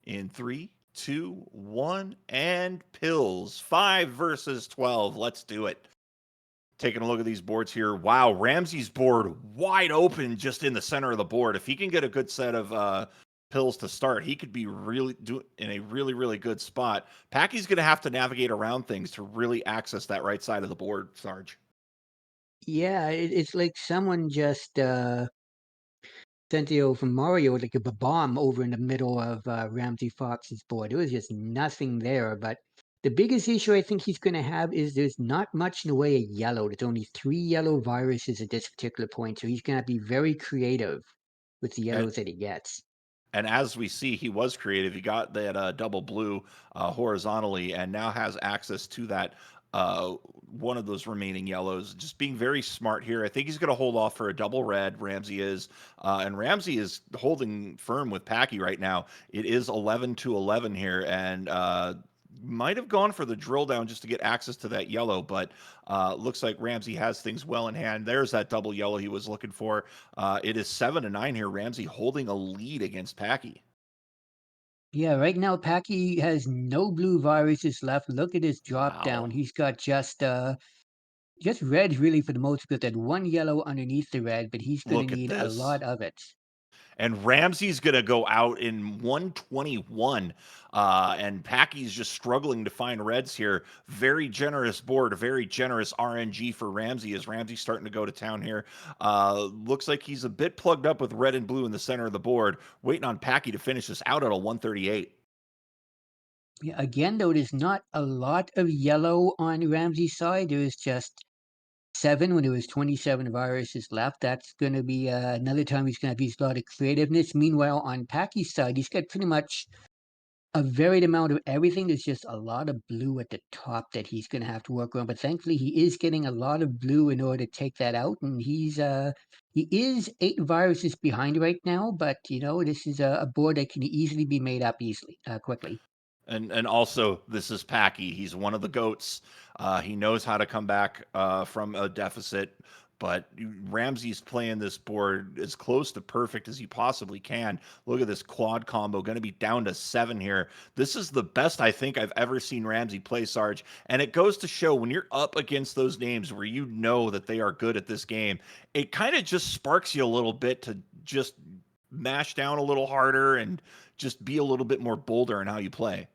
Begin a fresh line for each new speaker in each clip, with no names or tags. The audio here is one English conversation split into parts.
in 3, 2, 1, and pills. 5 versus 12. Let's do it. Taking a look at these boards here. Wow, Ramsey's board wide open just in the center of the board. If he can get a good set of pills to start, he could be in a really good spot. Packie's going to have to navigate around things to really access that right side of the board, Sarge.
Yeah, it's like someone just sent it over from Mario like a bomb over in the middle of Ramseyfox's board. There was just nothing there. But the biggest issue I think he's going to have is there's not much in the way of yellow. There's only 3 yellow viruses at this particular point, so he's going to be very creative with the
And
yellows that he gets.
And as we see, he was creative. He got that double blue horizontally, and now has access to that one of those remaining yellows. Just being very smart here. I think he's going to hold off for a double red. Ramsey is, and Ramsey is holding firm with Packie right now. It is 11-11 here, and might have gone for the drill down just to get access to that yellow, but looks like Ramsey has things well in hand. There's that double yellow he was looking for. It is 7-9 here. Ramsey holding a lead against Packie.
Yeah, right now Packy has no blue viruses left. Look at his drop down.
Wow.
He's got just red really for the most part. That one yellow underneath the red, but he's going to
Look at
need a
this.
lot of it.
And Ramsey's going to go out in 121. And Packie's just struggling to find reds here. Very generous board, a very generous RNG for Ramsey as Ramsey's starting to go to town here. Looks like he's a bit plugged up with red and blue in the center of the board, waiting on Packie to finish this out at a 138.
Yeah, again, though, there's not a lot of yellow on Ramsey's side. There is just 7 when there was 27 viruses left. That's going to be another time he's going to have his lot of creativeness. Meanwhile, on Packy's side, he's got pretty much a varied amount of everything. There's just a lot of blue at the top that he's going to have to work on. But thankfully, he is getting a lot of blue in order to take that out. And he is 8 viruses behind right now. But this is a board that can easily be made up quickly.
And also, this is Packie. He's one of the goats. He knows how to come back from a deficit. But Ramsey's playing this board as close to perfect as he possibly can. Look at this quad combo, going to be down to 7 here. This is the best I think I've ever seen Ramsey play, Sarge. And it goes to show when you're up against those names where you know that they are good at this game, it kind of just sparks you a little bit to just mash down a little harder and just be a little bit more bolder in how you play.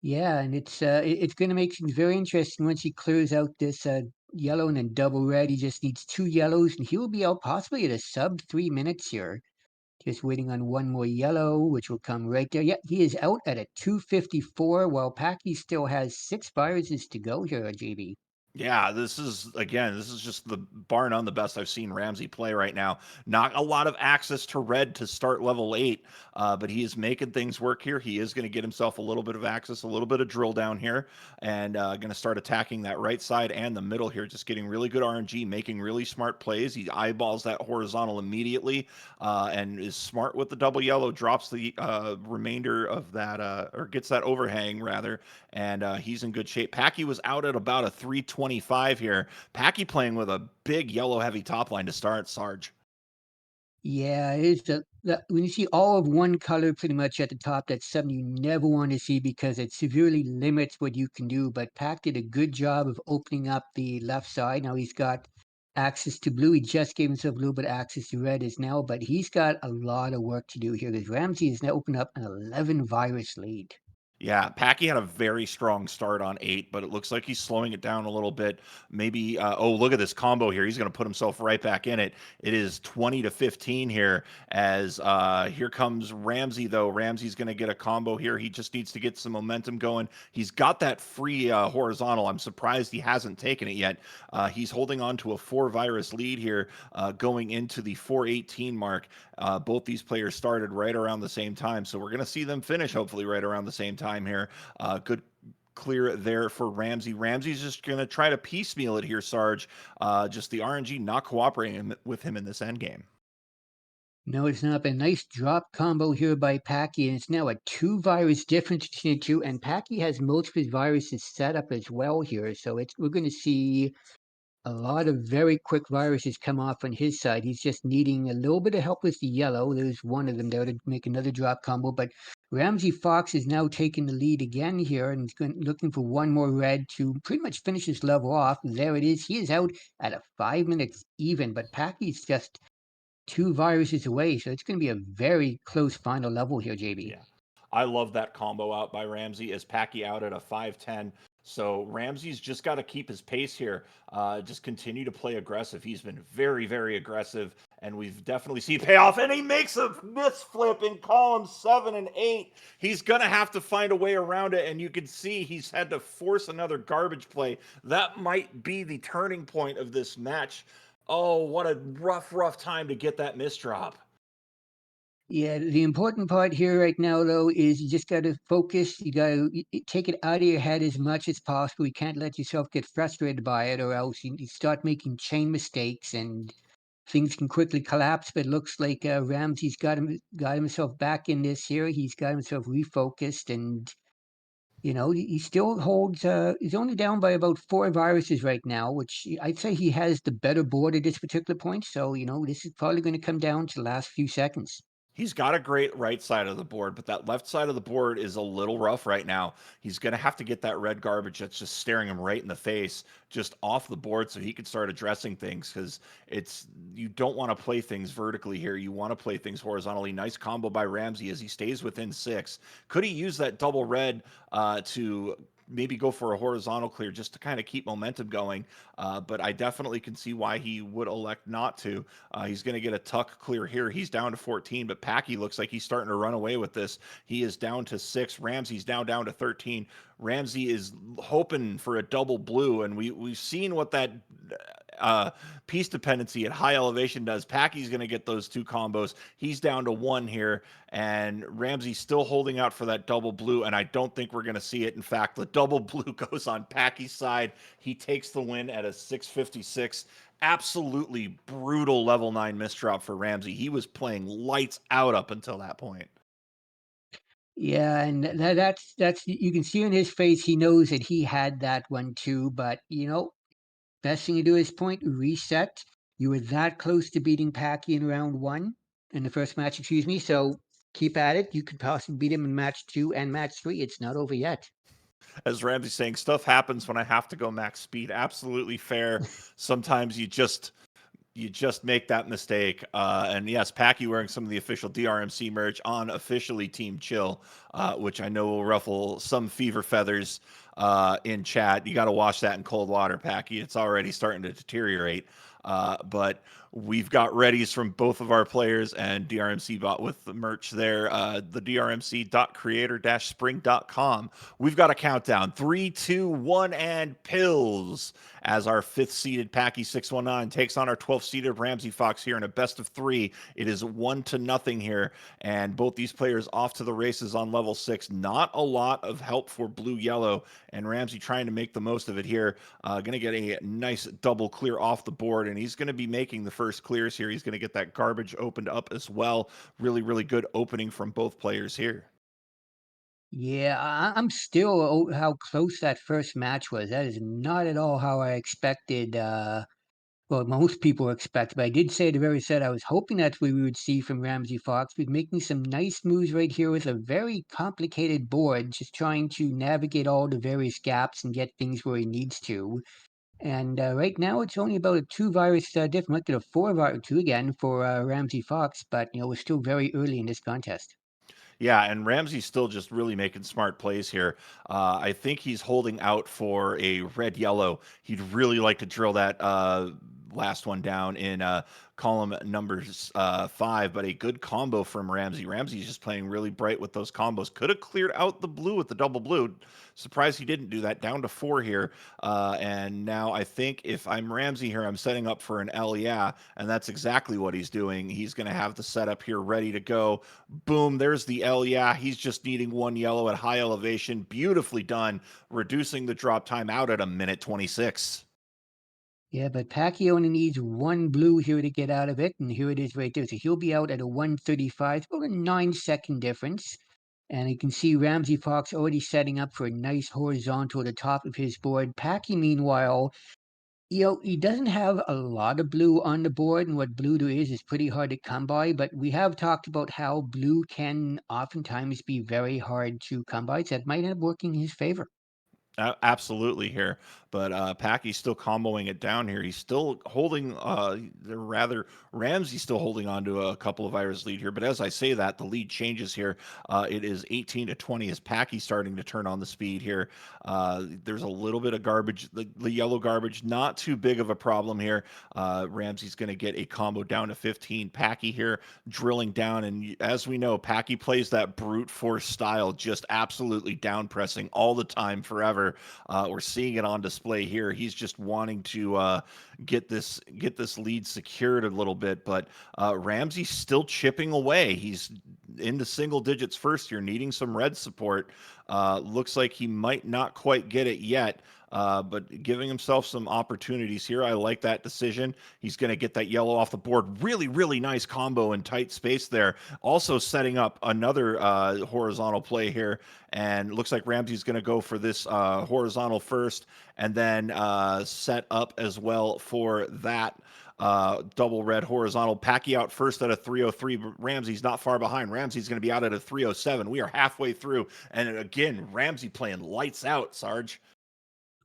Yeah, and it's going to make things very interesting once he clears out this yellow and then double red. He just needs 2 yellows, and he will be out possibly at a sub 3 minutes here. Just waiting on one more yellow, which will come right there. Yeah, he is out at a 254, while Packy still has 6 viruses to go here, JB.
Yeah, this is just the bar none the best I've seen Ramsey play right now. Not a lot of access to red to start level 8, but he is making things work here. He is going to get himself a little bit of access, a little bit of drill down here, and going to start attacking that right side and the middle here. Just getting really good RNG, making really smart plays. He eyeballs that horizontal immediately, and is smart with the double yellow. Drops the remainder of that, or gets that overhang rather, and he's in good shape. Packie was out at about a 325 here. Packie playing with a big yellow heavy top line to start, Sarge.
Yeah, when you see all of one color pretty much at the top, that's something you never want to see because it severely limits what you can do. But Pack did a good job of opening up the left side. Now he's got access to blue. He just gave himself a little bit of access to red as now, but he's got a lot of work to do here because Ramsey has now opened up an 11 virus lead.
Yeah, Packie had a very strong start on 8, but it looks like he's slowing it down a little bit. Maybe, oh, look at this combo here. He's going to put himself right back in it. It is 20-15 here as here comes Ramsey, though. Ramsey's going to get a combo here. He just needs to get some momentum going. He's got that free horizontal. I'm surprised he hasn't taken it yet. He's holding on to a 4 virus lead here going into the 418 mark. Both these players started right around the same time, so we're going to see them finish hopefully right around the same time here. Good clear there for Ramsey. Ramsey's just going to try to piecemeal it here, Sarge. Just the RNG not cooperating with him in this end game.
No, it's not. A nice drop combo here by Packy, and it's now a 2 virus difference between the two. And Packy has most of his viruses set up as well here, so we're going to see a lot of very quick viruses come off on his side. He's just needing a little bit of help with the yellow. There's one of them there to make another drop combo. But Ramseyfox is now taking the lead again here and looking for one more red to pretty much finish this level off. There it is. He is out at a 5 minutes even, but Packie's just two viruses away. So it's going to be a very close final level here, JB.
Yeah. I love that combo out by Ramsey as Packie out at a 5-10. So Ramsey's just got to keep his pace here. Just continue to play aggressive. He's been very, very aggressive, and we've definitely seen payoff. And he makes a misflip in column 7 and 8. He's going to have to find a way around it, and you can see he's had to force another garbage play. That might be the turning point of this match. Oh, what a rough, rough time to get that misdrop.
Yeah, the important part here right now, though, is you just got to focus. You got to take it out of your head as much as possible. You can't let yourself get frustrated by it, or else you start making chain mistakes and things can quickly collapse. But it looks like Ramsey's got himself back in this here. He's got himself refocused, and he still holds. He's only down by about 4 viruses right now, which I'd say he has the better board at this particular point. So this is probably going to come down to the last few seconds.
He's got a great right side of the board, but that left side of the board is a little rough right now. He's going to have to get that red garbage that's just staring him right in the face just off the board so he can start addressing things because you don't want to play things vertically here. You want to play things horizontally. Nice combo by Ramsey as he stays within 6. Could he use that double red to maybe go for a horizontal clear just to kind of keep momentum going? But I definitely can see why he would elect not to. He's going to get a tuck clear here. He's down to 14, but Packie looks like he's starting to run away with this. He is down to 6. Ramsey's down to 13. Ramsey is hoping for a double blue, and we've seen what that piece dependency at high elevation does. Packie's going to get those 2 combos. He's down to 1 here, and Ramsey's still holding out for that double blue, and I don't think we're going to see it. In fact, the double blue goes on Packie's side. He takes the win at a 656. Absolutely brutal level 9 misdrop for Ramsey. He was playing lights out up until that point.
Yeah, and that's you can see on his face he knows that he had that one too, but best thing to do is point reset. You were that close to beating Packie in round 1 in the first match, excuse me. So keep at it. You could possibly beat him in match 2 and match 3. It's not over yet.
As Ramsey's saying, stuff happens when I have to go max speed. Absolutely fair. Sometimes you just make that mistake. And yes, Packie wearing some of the official DrMC merch on officially Team Chill, which I know will ruffle some fever feathers in chat. You got to wash that in cold water, Packie. It's already starting to deteriorate. But we've got readies from both of our players, and DrMC bought with the merch there, the drmc.creator-spring.com. We've got a countdown 3, 2, 1, and pills as our 5th seeded Packie619 takes on our 12th seeded Ramseyfox here in a best of 3. It is 1-0 here, and both these players off to the races on level 6. Not a lot of help for blue yellow, and Ramsey trying to make the most of it here. Going to get a nice double clear off the board, and he's going to be making the first clears here. He's going to get that garbage opened up as well. Really, really good opening from both players here.
Yeah, I'm still how close that first match was. That is not at all how I expected. Well, most people expect, but I did say at the very set I was hoping that's what we would see from Ramseyfox. He's making some nice moves right here with a very complicated board, just trying to navigate all the various gaps and get things where he needs to. And right now, it's only about a 2 virus difference. Might get a 4 virus 2 again for Ramseyfox, but we're still very early in this contest.
Yeah, and Ramsey's still just really making smart plays here. I think he's holding out for a red yellow. He'd really like to drill that last one down in column numbers 5, but a good combo from Ramsey. Ramsey's just playing really bright with those combos. Could have cleared out the blue with the double blue. Surprised he didn't do that. Down to 4 here. And now I think if I'm Ramsey here, I'm setting up for an L, yeah, and that's exactly what he's doing. He's going to have the setup here ready to go. Boom, there's the L, yeah. He's just needing 1 yellow at high elevation. Beautifully done, reducing the drop time out at a minute 26.
Yeah, but Pacquiao only needs 1 blue here to get out of it, and here it is right there. So he'll be out at a 135, about a 9-second difference. And you can see Ramseyfox already setting up for a nice horizontal at the top of his board. Pacquiao, meanwhile, He doesn't have a lot of blue on the board, and what blue there is pretty hard to come by. But we have talked about how blue can oftentimes be very hard to come by. So that might end up working in his favor.
Absolutely here, but Packy's still comboing it down here. He's still holding, rather Ramsey's still holding on to a couple of Ira's lead here. But as I say that, the lead changes here. It is 18-20 as Packy's starting to turn on the speed here. There's a little bit of garbage, the yellow garbage, not too big of a problem here. Ramsey's going to get a combo down to 15. Packy here drilling down, and as we know, Packy plays that brute force style, just absolutely down pressing all the time, forever. We're seeing it on display here. He's just wanting to get this lead secured a little bit, but Ramsey's still chipping away. He's into single digits first here, needing some red support. Looks like he might not quite get it yet. But giving himself some opportunities here. I like that decision. He's going to get that yellow off the board. Really, really nice combo in tight space there. Also setting up another horizontal play here. And looks like Ramsey's going to go for this horizontal first and then set up as well for that double red horizontal. Packy out first at a 303. But Ramsey's not far behind. Ramsey's going to be out at a 307. We are halfway through. And again, Ramsey playing lights out, Sarge.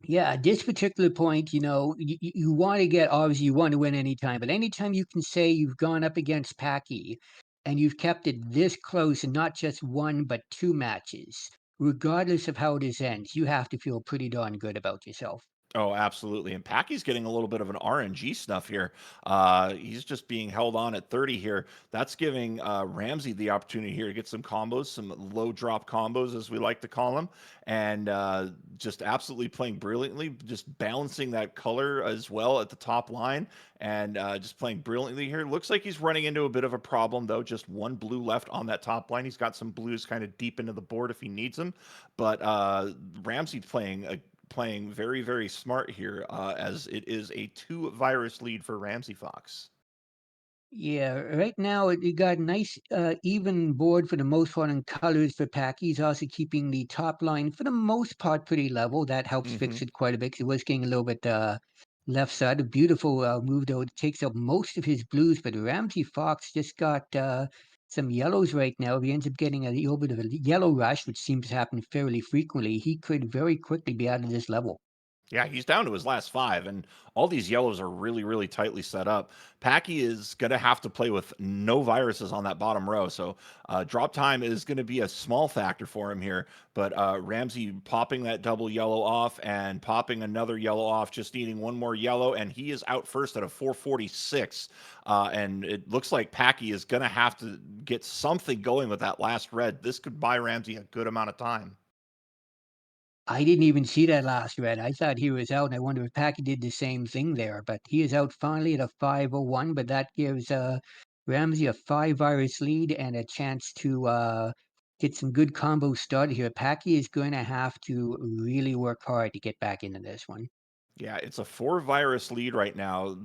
Yeah, at this particular point, you want to get obviously you want to win anytime, but anytime you can say you've gone up against Packy and you've kept it this close and not just one but two matches, regardless of how this ends, you have to feel pretty darn good about yourself.
Oh, absolutely. And Packy's getting a little bit of an RNG snuff here. He's just being held on at 30 here. That's giving Ramsey the opportunity here to get some combos, some low drop combos, as we like to call them, and just absolutely playing brilliantly, just balancing that color as well at the top line, and just playing brilliantly here. Looks like he's running into a bit of a problem, though. Just one blue left on that top line. He's got some blues kind of deep into the board if he needs them. But Ramsey playing very, very smart here, as it is a two virus lead for Ramseyfox.
Yeah, right now you got nice even board for the most part on colors for Packy. He's also keeping the top line for the most part pretty level. That helps
Hmm.
fix it quite a bit 'cause it was getting a little bit left side. A beautiful move though. It takes up most of his blues, but Ramsey Fox just got some yellows right now. If he ends up getting a little bit of a yellow rush, which seems to happen fairly frequently, he could very quickly be out of this level.
Yeah, he's down to his last five, and all these yellows are really, really tightly set up. Packy is going to have to play with no viruses on that bottom row, so drop time is going to be a small factor for him here. But Ramsey popping that double yellow off and popping another yellow off, just needing one more yellow, and he is out first at a 446. And it looks like Packy is going to have to get something going with that last red. This could buy Ramsey a good amount of time.
I didn't even see that last red. I thought he was out, and I wonder if Packy did the same thing there. But he is out finally at a 501, but that gives Ramsey a five virus lead and a chance to get some good combos started here. Packy is going to have to really work hard to get back into this one.
Yeah, it's a four virus lead right now.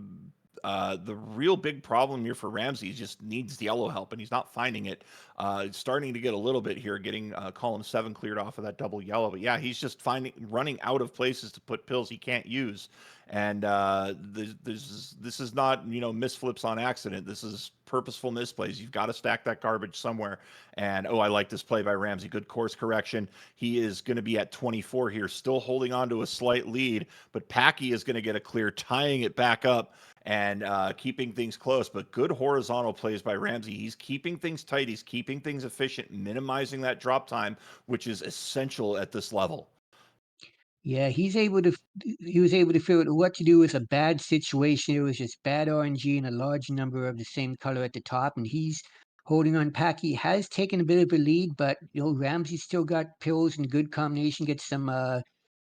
The real big problem here for Ramsey just needs yellow help, and he's not finding it. It's starting to get a little bit here, getting column 7 cleared off of that double yellow. But yeah, he's just running out of places to put pills he can't use. And this is not, misflips on accident. This is purposeful misplays. You've got to stack that garbage somewhere. And oh, I like this play by Ramsey. Good course correction. He is going to be at 24 here, still holding on to a slight lead, but Packy is going to get a clear, tying it back up and keeping things close. But good horizontal plays by Ramsey. He's keeping things tight. He's keeping things efficient, minimizing that drop time, which is essential at this level.
Yeah, he was able to figure out what to do with a bad situation. It was just bad RNG and a large number of the same color at the top, and he's holding on. Packy has taken a bit of a lead, but Ramsey's still got pills and good combination, gets some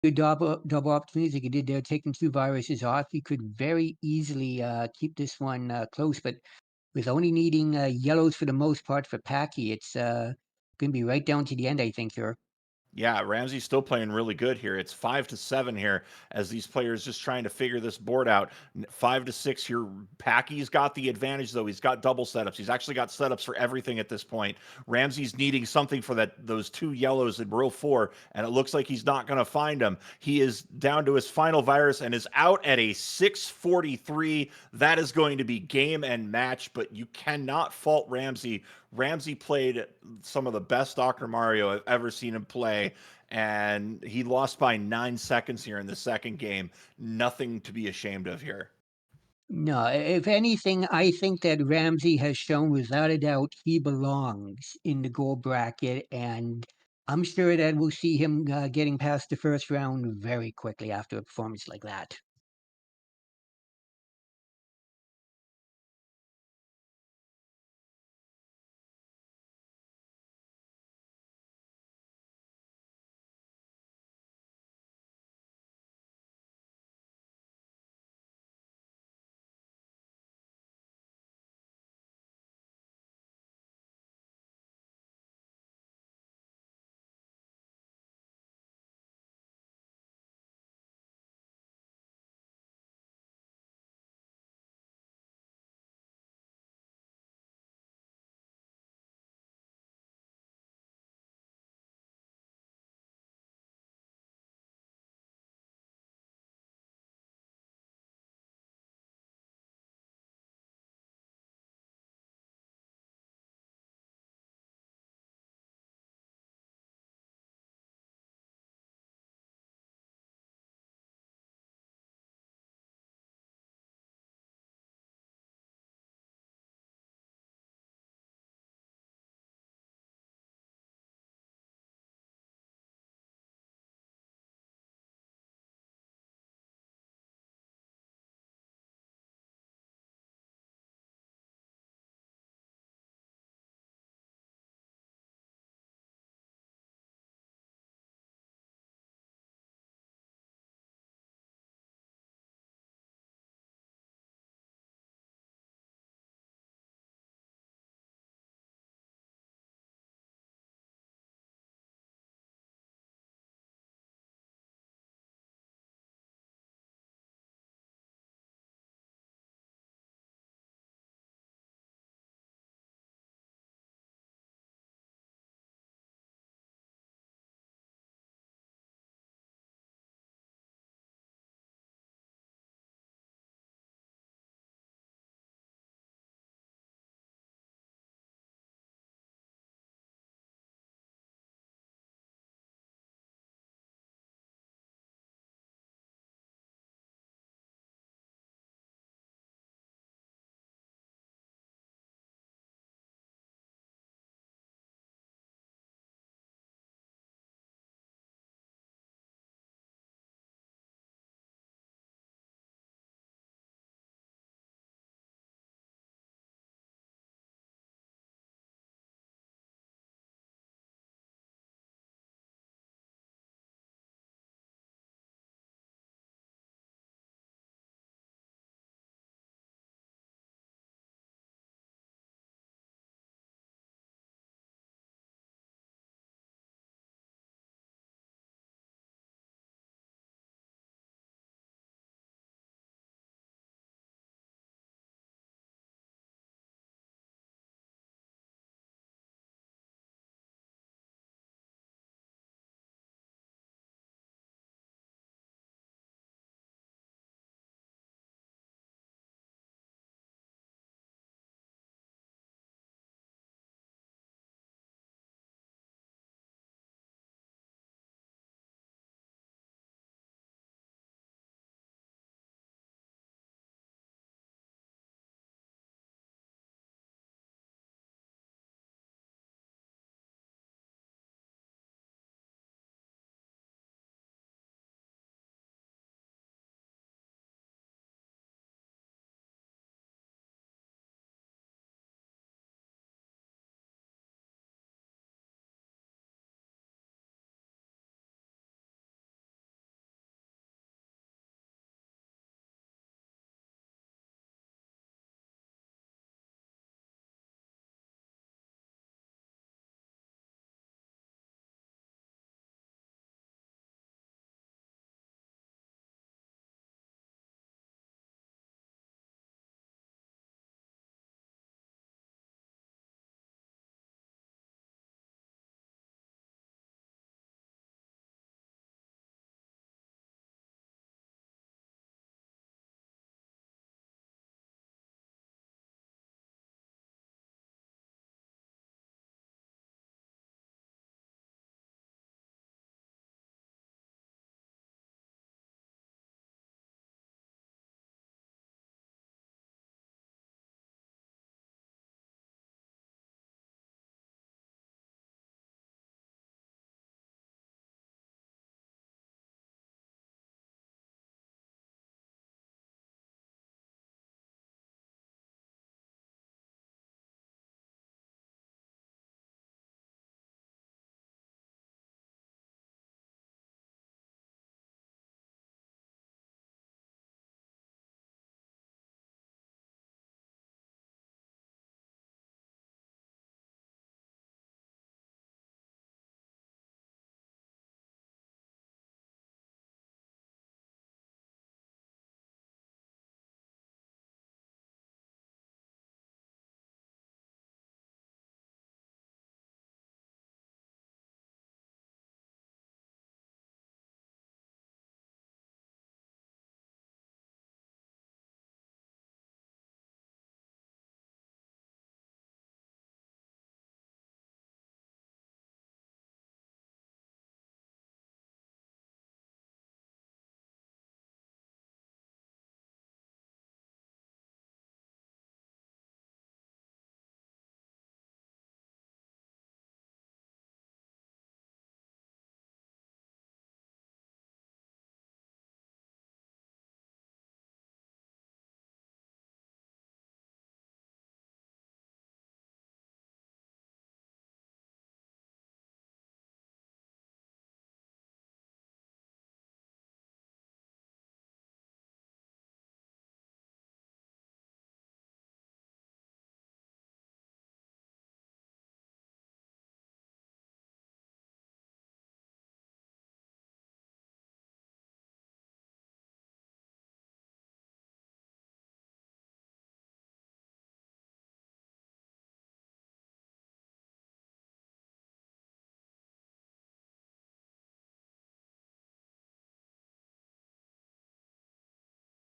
good double opportunities like he did there, taking two viruses off. He could very easily keep this one close, but with only needing yellows for the most part for Packy, it's gonna be right down to the end, I think, here.
Yeah, Ramsey's still playing really good here. It's 5-7 here as these players just trying to figure this board out. 5-6 here. Packy's got the advantage though. He's got double setups. He's actually got setups for everything at this point. Ramsey's needing something for those two yellows in row four, and it looks like he's not going to find them. He is down to his final virus and is out at a 643. That is going to be game and match, but you cannot fault Ramsey. Ramsey played some of the best Dr. Mario I've ever seen him play, and he lost by 9 seconds here in the second game. Nothing to be ashamed of here.
No, if anything, I think that Ramsey has shown without a doubt he belongs in the gold bracket, and I'm sure that we'll see him getting past the first round very quickly after a performance like that.